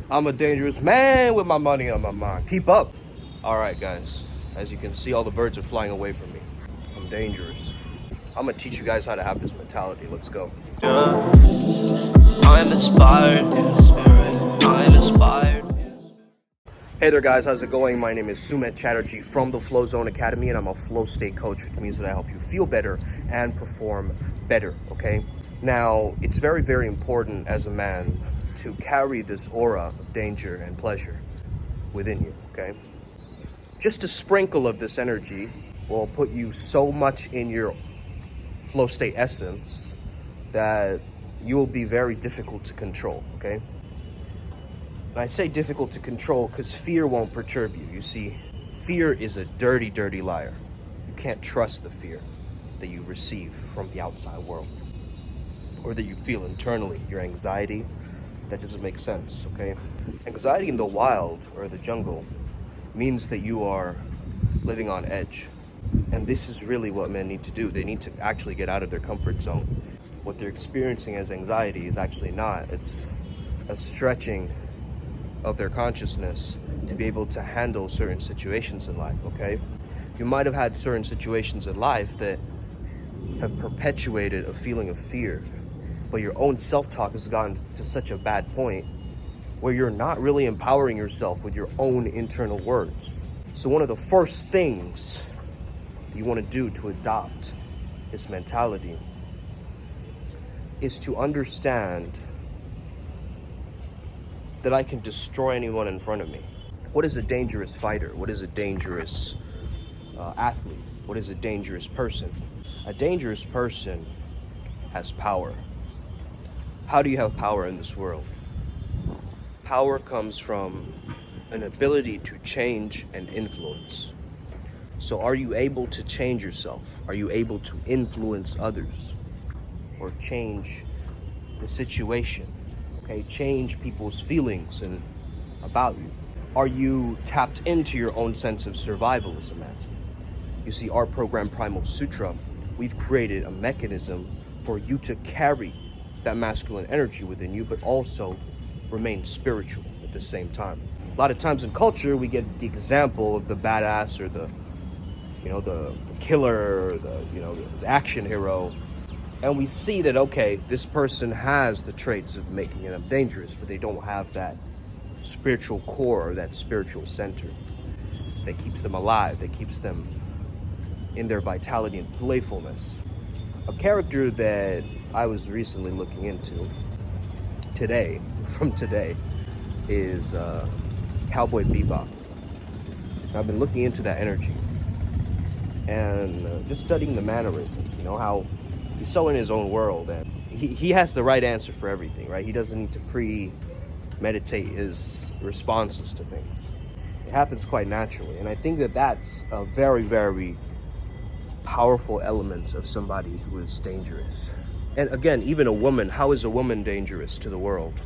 I'm a dangerous man with my money on my mind. Keep up. All right, guys. As you can see, all the birds are flying away from me. I'm dangerous. I'm gonna teach you guys how to have this mentality. Let's go. Yeah. I'm inspired. I'm inspired. Hey there, guys. How's it going? My name is Sumit Chatterjee from the Flow Zone Academy, and I'm a flow state coach, which means that I help you feel better and perform better, okay? Now, it's very, very important as a man to carry this aura of danger and pleasure within you, okay? Just a sprinkle of this energy will put you so much in your flow state essence that you'll be very difficult to control, okay? And I say difficult to control because fear won't perturb you. You see, fear is a dirty, dirty liar. You can't trust the fear that you receive from the outside world or that you feel internally, your anxiety. That doesn't make sense, okay? Anxiety in the wild or the jungle means that you are living on edge. And this is really what men need to do. They need to actually get out of their comfort zone. What they're experiencing as anxiety is actually not. It's a stretching of their consciousness to be able to handle certain situations in life, okay? You might have had certain situations in life that have perpetuated a feeling of fear, but your own self-talk has gotten to such a bad point where you're not really empowering yourself with your own internal words. So one of the first things you want to do to adopt this mentality is to understand that I can destroy anyone in front of me. What is a dangerous fighter? What is a dangerous athlete? What is a dangerous person? A dangerous person has power. How do you have power in this world? Power comes from an ability to change and influence. So are you able to change yourself? Are you able to influence others or change the situation? Okay, change people's feelings and about you. Are you tapped into your own sense of survival as a man? You see, our program Primal Sutra, we've created a mechanism for you to carry that masculine energy within you, but also remain spiritual at the same time. A lot of times in culture, we get the example of the badass or the killer, or the action hero. And we see that, okay, this person has the traits of making them dangerous, but they don't have that spiritual core, or that spiritual center that keeps them alive, that keeps them in their vitality and playfulness. A character that I was recently looking into today is Cowboy Bebop. I've been looking into that energy and just studying the mannerisms, how he's so in his own world, and he has the right answer for everything, right? He doesn't need to premeditate his responses to things. It happens quite naturally, and I think that that's a very, very powerful element of somebody who is dangerous. And again, even a woman, how is a woman dangerous to the world?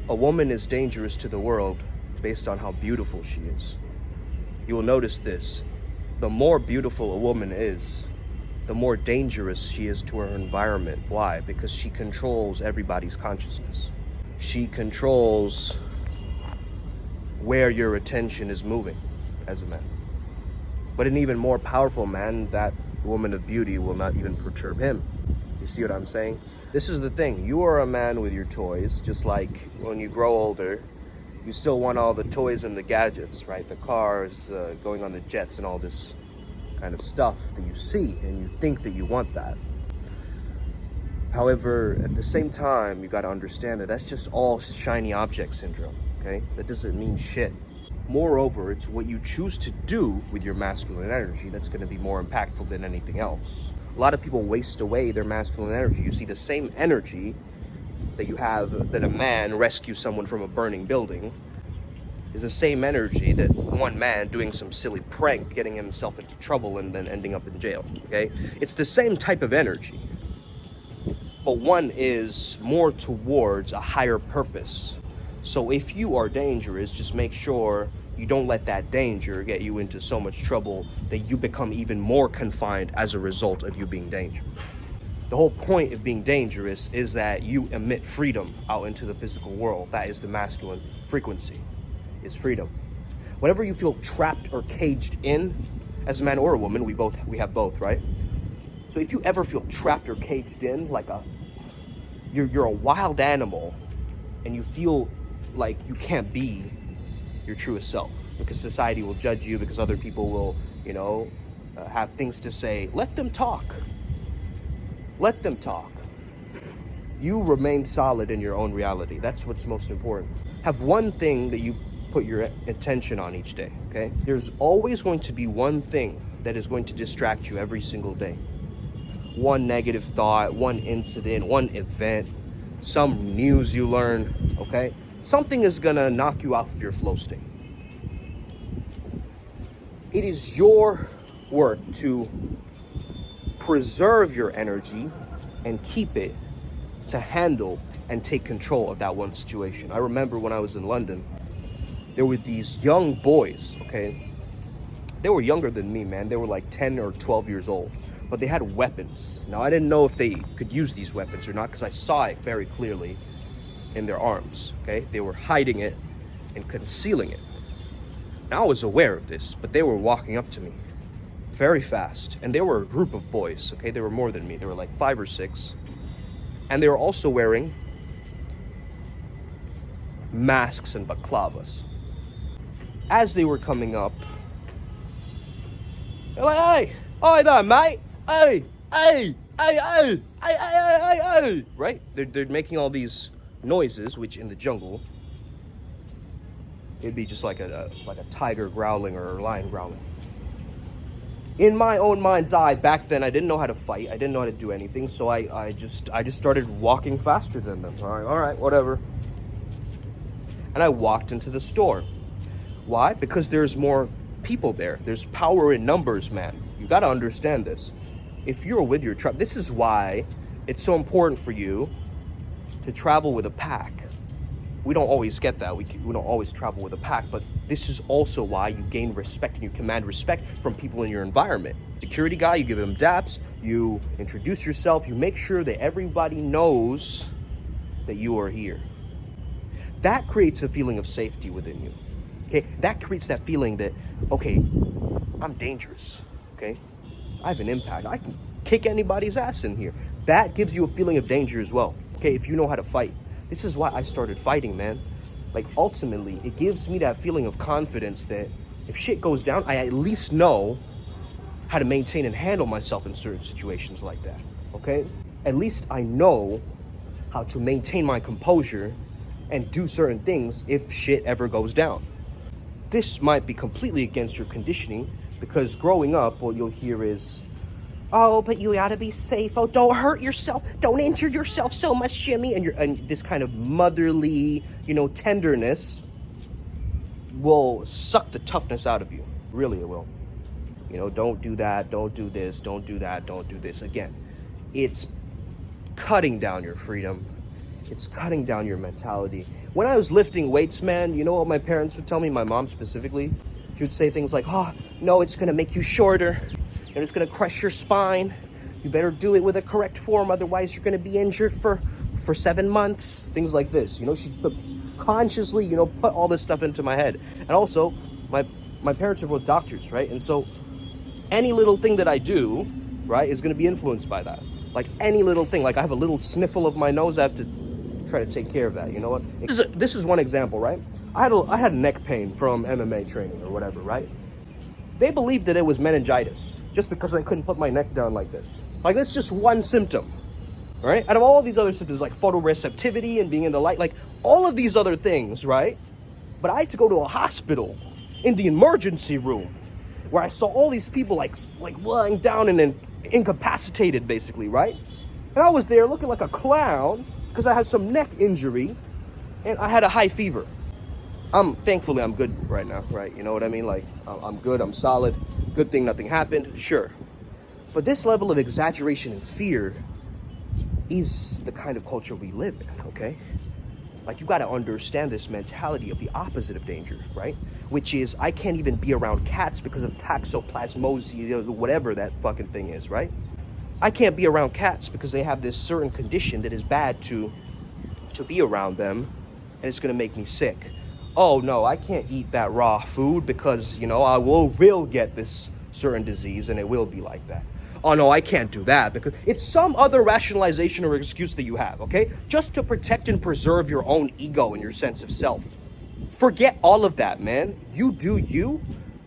A woman is dangerous to the world based on how beautiful she is. You will notice this. The more beautiful a woman is, the more dangerous she is to her environment. Why? Because she controls everybody's consciousness. She controls where your attention is moving as a man. But an even more powerful man, that woman of beauty, will not even perturb him. You see what I'm saying? This is the thing. You are a man with your toys, just like when you grow older, you still want all the toys and the gadgets, right? The cars, going on the jets and all this kind of stuff that you see, and you think that you want that. However, at the same time, you got to understand that that's just all shiny object syndrome, okay? That doesn't mean shit. Moreover, it's what you choose to do with your masculine energy that's going to be more impactful than anything else. A lot of people waste away their masculine energy. You see, the same energy that you have that a man rescues someone from a burning building is the same energy that one man doing some silly prank, getting himself into trouble and then ending up in jail, okay? It's the same type of energy, but one is more towards a higher purpose. So if you are dangerous, just make sure you don't let that danger get you into so much trouble that you become even more confined as a result of you being dangerous. The whole point of being dangerous is that you emit freedom out into the physical world. That is the masculine frequency, is freedom. Whenever you feel trapped or caged in, as a man or a woman, we have both, right? So if you ever feel trapped or caged in, like you're a wild animal, and you feel like you can't be your truest self because society will judge you, because other people will, have things to say. Let them talk. Let them talk. You remain solid in your own reality. That's what's most important. Have one thing that you put your attention on each day, okay? There's always going to be one thing that is going to distract you every single day. One negative thought, one incident, one event, some news you learn, okay? Something is gonna knock you off of your flow state. It is your work to preserve your energy and keep it to handle and take control of that one situation. I remember when I was in London, there were these young boys, okay? They were younger than me, man. They were like 10 or 12 years old, but they had weapons. Now, I didn't know if they could use these weapons or not because I saw it very clearly in their arms, okay? They were hiding it and concealing it. Now, I was aware of this, but they were walking up to me very fast, and they were a group of boys, okay? They were more than me. They were like 5 or 6, and they were also wearing masks and baklavas. As they were coming up, they're like, hey, oi there, mate, hey, right? They're making all these noises, which in the jungle, it'd be just like a tiger growling or a lion growling. In my own mind's eye, back then, I didn't know how to fight. I didn't know how to do anything, so I just started walking faster than them. All right, whatever. And I walked into the store. Why? Because there's more people there. There's power in numbers, man. You got to understand this. If you're with your tribe, this is why it's so important for you to travel with a pack. We don't always get that. We don't always travel with a pack, but this is also why you gain respect and you command respect from people in your environment. Security guy, you give him daps, you introduce yourself, you make sure that everybody knows that you are here. That creates a feeling of safety within you. Okay, that creates that feeling that, okay, I'm dangerous, okay? I have an impact. I can kick anybody's ass in here. That gives you a feeling of danger as well, okay, if you know how to fight. This is why I started fighting, man. Like, ultimately, it gives me that feeling of confidence that if shit goes down, I at least know how to maintain and handle myself in certain situations like that, okay? At least I know how to maintain my composure and do certain things if shit ever goes down. This might be completely against your conditioning, because growing up, what you'll hear is, oh, but you gotta be safe. Oh, don't hurt yourself. Don't injure yourself so much, Jimmy. And this kind of motherly, tenderness will suck the toughness out of you. Really, it will. Don't do that. Don't do this. Don't do that. Don't do this. Again, it's cutting down your freedom. It's cutting down your mentality. When I was lifting weights, man, you know what my parents would tell me, my mom specifically? She would say things like, oh, no, it's gonna make you shorter. And it's gonna crush your spine. You better do it with a correct form, otherwise you're gonna be injured for 7 months. Things like this. She consciously, put all this stuff into my head. And also, my parents are both doctors, right? And so any little thing that I do, right, is gonna be influenced by that. Like any little thing, like I have a little sniffle of my nose, I have to try to take care of that, you know what? This is one example, right? I had neck pain from MMA training or whatever, right? They believed that it was meningitis just because I couldn't put my neck down like this. Like, that's just one symptom, right? Out of all these other symptoms, like photoreceptivity and being in the light, like all of these other things, right? But I had to go to a hospital in the emergency room where I saw all these people like lying down and then incapacitated, basically, right? And I was there looking like a clown because I had some neck injury and I had a high fever. Thankfully, I'm good right now, right? You know what I mean? Like, I'm good, I'm solid. Good thing nothing happened, sure. But this level of exaggeration and fear is the kind of culture we live in, okay? Like, you gotta understand this mentality of the opposite of danger, right? Which is, I can't even be around cats because of toxoplasmosis, whatever that fucking thing is, right? I can't be around cats because they have this certain condition that is bad to be around them, and it's gonna make me sick. Oh no, I can't eat that raw food because, you know, I will get this certain disease and it will be like that. Oh no, I can't do that because it's some other rationalization or excuse that you have, okay? Just to protect and preserve your own ego and your sense of self. Forget all of that, man. You do you.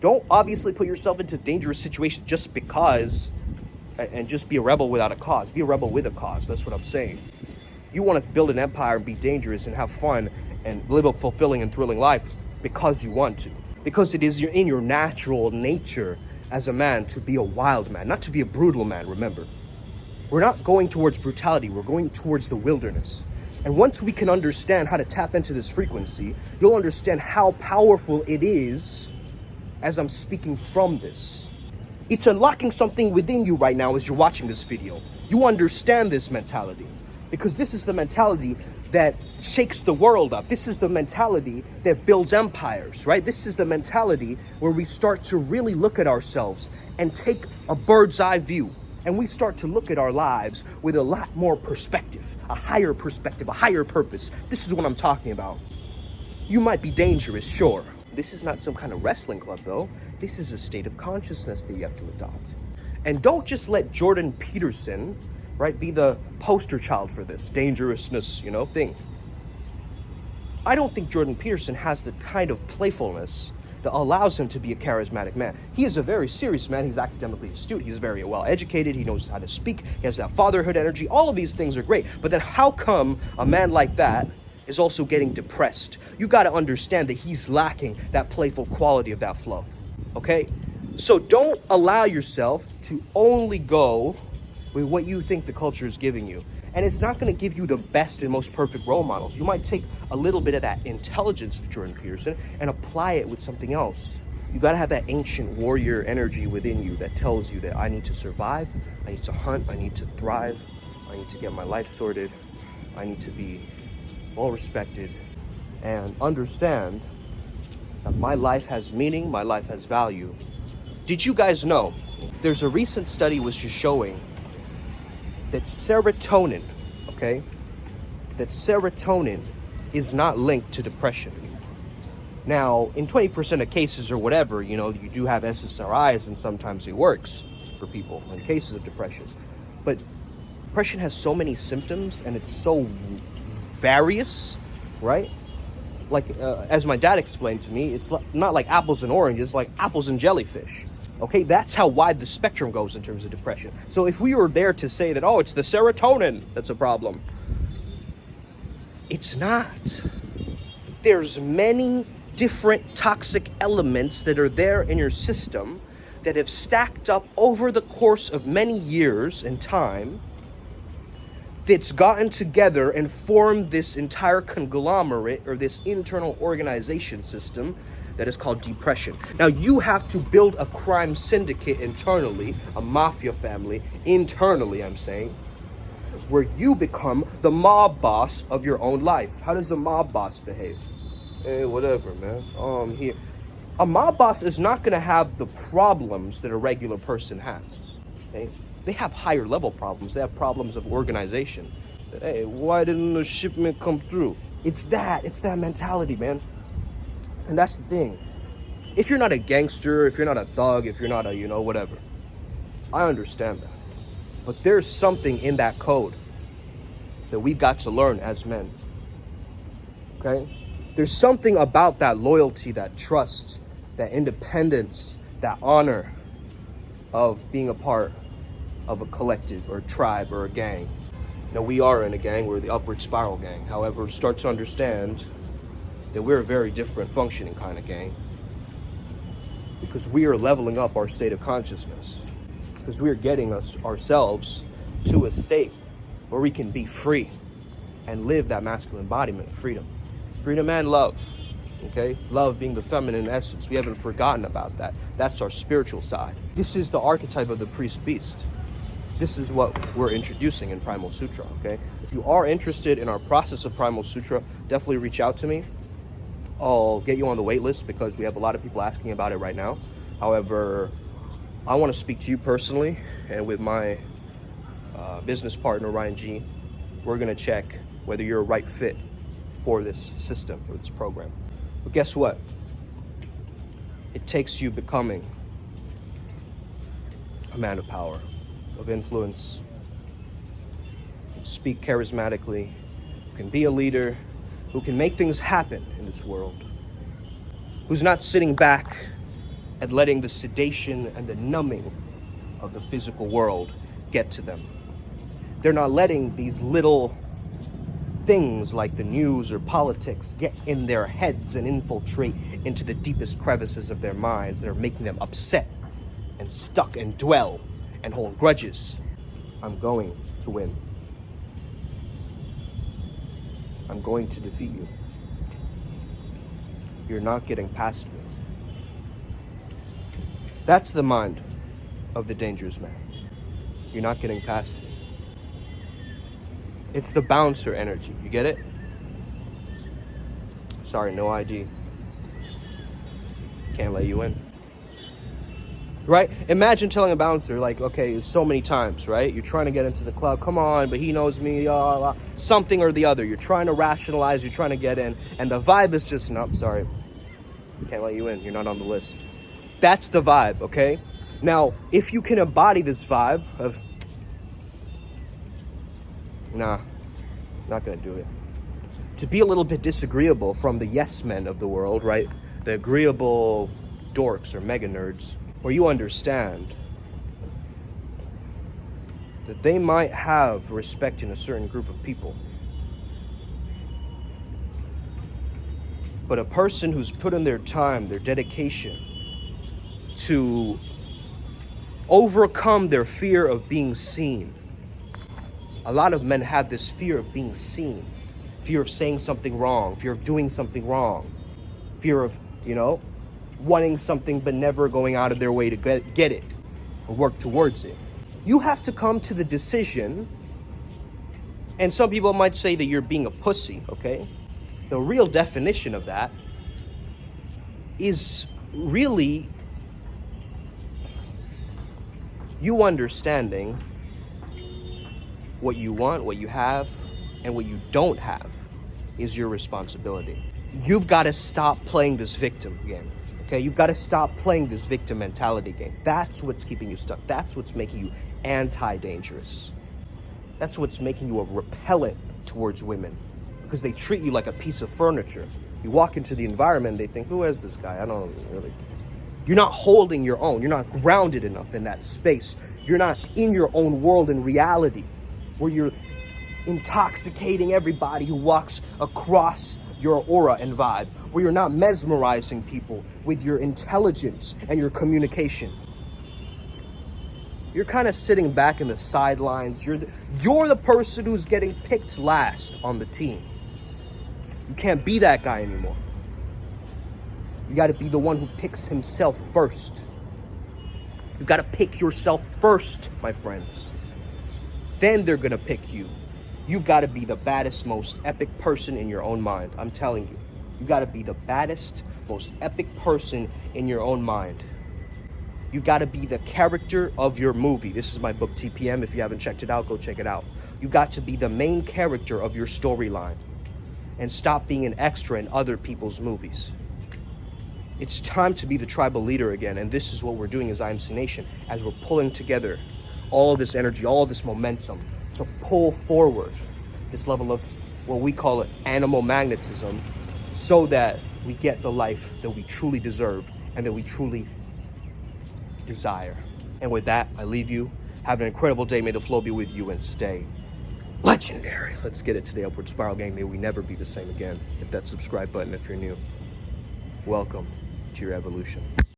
Don't obviously put yourself into dangerous situations just because, and just be a rebel without a cause. Be a rebel with a cause. That's what I'm saying. You want to build an empire and be dangerous and have fun and live a fulfilling and thrilling life because you want to. Because it is in your natural nature as a man to be a wild man, not to be a brutal man, remember. We're not going towards brutality, we're going towards the wilderness. And once we can understand how to tap into this frequency, you'll understand how powerful it is as I'm speaking from this. It's unlocking something within you right now as you're watching this video. You understand this mentality because this is the mentality that shakes the world up. This is the mentality that builds empires, right? This is the mentality where we start to really look at ourselves and take a bird's eye view. And we start to look at our lives with a lot more perspective, a higher purpose. This is what I'm talking about. You might be dangerous, sure. This is not some kind of wrestling club though. This is a state of consciousness that you have to adopt. And don't just let Jordan Peterson, right, be the poster child for this dangerousness, you know, thing. I don't think Jordan Peterson has the kind of playfulness that allows him to be a charismatic man. He is a very serious man. He's academically astute. He's very well educated. He knows how to speak. He has that fatherhood energy. All of these things are great. But then how come a man like that is also getting depressed? You got to understand that he's lacking that playful quality of that flow, okay? So don't allow yourself to only go with what you think the culture is giving you. And it's not going to give you the best and most perfect role models. You might take a little bit of that intelligence of Jordan Peterson and apply it with something else. You got to have that ancient warrior energy within you that tells you that I need to survive, I need to hunt, I need to thrive, I need to get my life sorted, I need to be well respected, and understand that my life has meaning, my life has value. Did you guys know there's a recent study which is showing that serotonin, okay, that serotonin is not linked to depression. Now, in 20% of cases or whatever, you know, you do have SSRIs and sometimes it works for people in cases of depression. But depression has so many symptoms and it's so various, right? Like, as my dad explained to me, it's not like apples and oranges, like apples and jellyfish. Okay, that's how wide the spectrum goes in terms of depression. So if we were there to say that, oh, it's the serotonin that's a problem, it's not. There's many different toxic elements that are there in your system that have stacked up over the course of many years and time that's gotten together and formed this entire conglomerate or this internal organization system that is called depression. Now you have to build a crime syndicate internally, a mafia family internally, I'm saying, where you become the mob boss of your own life. How does a mob boss behave? Hey, whatever, man. I'm here. A mob boss is not gonna have the problems that a regular person has, okay? They have higher level problems. They have problems of organization. Hey, why didn't the shipment come through? It's that mentality, man. And that's the thing. If you're not a gangster, if you're not a thug, if you're not a, you know, whatever, I understand that. But there's something in that code that we've got to learn as men, okay? There's something about that loyalty, that trust, that independence, that honor of being a part of a collective or a tribe or a gang. Now, we are in a gang, we're the upward spiral gang. However, start to understand that we're a very different functioning kind of gang because we are leveling up our state of consciousness, because we are getting ourselves to a state where we can be free and live that masculine embodiment of freedom. Freedom and love, okay? Love being the feminine essence. We haven't forgotten about that. That's our spiritual side. This is the archetype of the priest beast. This is what we're introducing in Primal Sutra, okay? If you are interested in our process of Primal Sutra, definitely reach out to me. I'll get you on the wait list because we have a lot of people asking about it right now. However, I want to speak to you personally and with my business partner, Ryan G. We're gonna check whether you're a right fit for this system, for this program. But guess what? It takes you becoming a man of power, of influence, speak charismatically, who can be a leader, who can make things happen in this world, who's not sitting back and letting the sedation and the numbing of the physical world get to them. They're not letting these little things like the news or politics get in their heads and infiltrate into the deepest crevices of their minds that are making them upset and stuck and dwell and hold grudges. I'm going to win. I'm going to defeat you. You're not getting past me. That's the mind of the dangerous man. You're not getting past me. It's the bouncer energy. You get it? Sorry, no ID. Can't let you in. Right? Imagine telling a bouncer, like, okay, so many times, right? You're trying to get into the club. Come on, but he knows me. Something or the other. You're trying to rationalize. You're trying to get in. And the vibe is just, no, sorry. Can't let you in. You're not on the list. That's the vibe, okay? Now, if you can embody this vibe of, nah, not gonna do it. To be a little bit disagreeable from the yes men of the world, right? The agreeable dorks or mega nerds, where you understand that they might have respect in a certain group of people. But a person who's put in their time, their dedication to overcome their fear of being seen. A lot of men have this fear of being seen, fear of saying something wrong, fear of doing something wrong, fear of, wanting something but never going out of their way to get it or work towards it. You have to come to the decision, and some people might say that you're being a pussy, okay? The real definition of that is really you understanding what you want, what you have, and what you don't have is your responsibility. You've got to stop playing this victim game, okay? You've got to stop playing this victim mentality game. That's what's keeping you stuck. That's what's making you anti-dangerous. That's what's making you a repellent towards women, because they treat you like a piece of furniture. You walk into the environment, they think, who is this guy? I don't really. You're not holding your own. You're not grounded enough in that space. You're not in your own world and reality where you're intoxicating everybody who walks across your aura and vibe, where you're not mesmerizing people with your intelligence and your communication. You're kind of sitting back in the sidelines. You're the person who's getting picked last on the team. You can't be that guy anymore. You got to be the one who picks himself first. You got to pick yourself first, my friends. Then they're going to pick you. You got to be the baddest, most epic person in your own mind. I'm telling you. You got to be the baddest, most epic person in your own mind. You got to be the character of your movie. This is my book, TPM. If you haven't checked it out, go check it out. You got to be the main character of your storyline and stop being an extra in other people's movies. It's time to be the tribal leader again, and this is what we're doing as IMC Nation, as we're pulling together all this energy, all this momentum to pull forward this level of what we call it animal magnetism, so that we get the life that we truly deserve and that we truly desire. And with that, I leave you. Have an incredible day. May the flow be with you and stay legendary. Let's get it to the Upward Spiral gang. May we never be the same again. Hit that subscribe button if you're new. Welcome to your evolution.